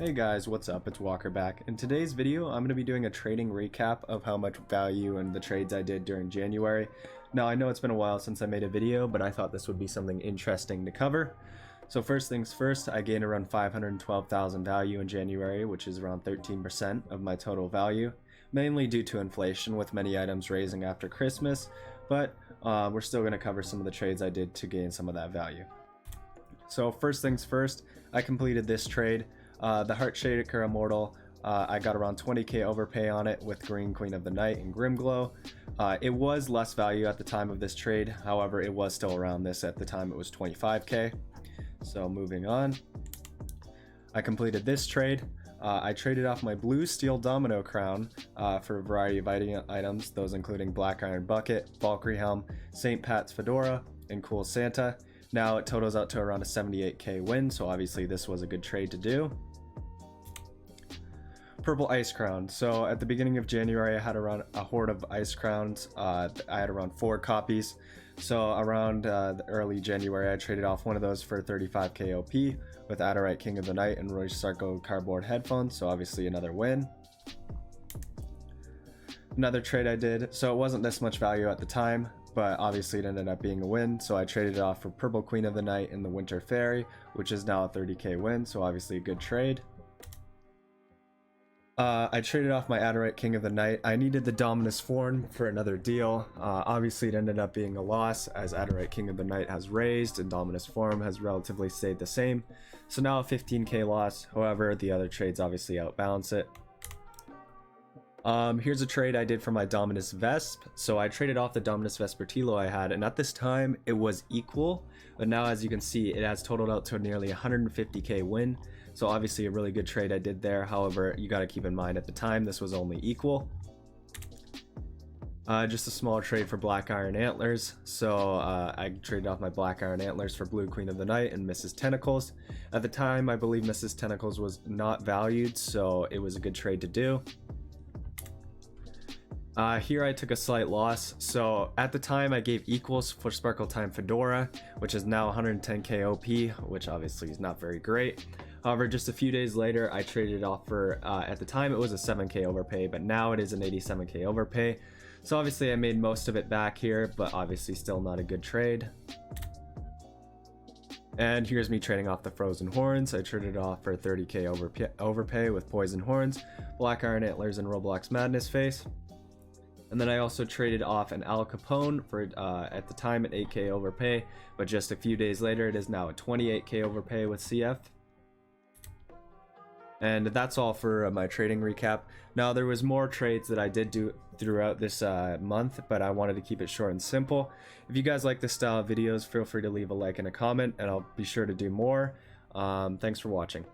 Hey guys, what's up? It's Walker back. In today's video, I'm going to be doing a trading recap of how much value and the trades I did during January. Now, I know it's been a while since I made a video, but I thought this would be something interesting to cover. So first things first, I gained around 512,000 value in January, which is around 13% of my total value, mainly due to inflation with many items raising after Christmas, but we're still going to cover some of the trades I did to gain some of that value. So first things first, I completed this trade. The Heart Shaker Immortal, I got around 20k overpay on it with Green Queen of the Night and Grimglow. It was less value at the time of this trade, however it was still around this at the time. It was 25k. So moving on, I completed this trade. I traded off my blue steel domino crown for a variety of items, those including Black Iron Bucket, Valkyrie Helm, St. Pat's Fedora, and Cool Santa. Now it totals out to around a 78k win, so obviously this was a good trade to do. Purple Ice Crown. So at the beginning of January, I had around a horde of Ice Crowns. I had around 4 copies. So around the early January, I traded off one of those for 35k OP with Adorite King of the Night and Royce Sarko cardboard headphones. So obviously another win. Another trade I did. So it wasn't this much value at the time, but obviously it ended up being a win. So I traded it off for Purple Queen of the Night and the Winter Fairy, which is now a 30k win. So obviously a good trade. I traded off my Adorite King of the Night. I needed the Dominus Form for another deal. Obviously it ended up being a loss as Adorite King of the Night has raised and Dominus Form has relatively stayed the same. So now a 15k loss. However, the other trades obviously outbalance it. Here's a trade I did for my Dominus Vesp. So I traded off the Dominus Vespertilo I had, and at this time it was equal, but now as you can see it has totaled out to nearly 150k win. So obviously a really good trade I did there. However, you got to keep in mind at the time this was only equal. Just a small trade for Black Iron Antlers. So I traded off my Black Iron Antlers for Blue Queen of the Night and Mrs. Tentacles. At the time I believe Mrs. Tentacles was not valued, so it was a good trade to do. Here I took a slight loss. So at the time I gave equals for Sparkle Time Fedora, which is now 110k OP, which obviously is not very great. However, just a few days later I traded it off for, at the time it was a 7k overpay, but now it is an 87k overpay. So obviously I made most of it back here, but obviously still not a good trade. And here's me trading off the Frozen Horns. I traded off for 30k overpay with Poison Horns, Black Iron Antlers, and Roblox Madness Face. And then I also traded off an Al Capone for, at the time, an 8k overpay, but just a few days later it is now a 28k overpay with CF. And that's all for my trading recap. Now there was more trades that I did do throughout this month, but I wanted to keep it short and simple. If you guys like this style of videos, feel free to leave a like and a comment, and I'll be sure to do more. Thanks for watching.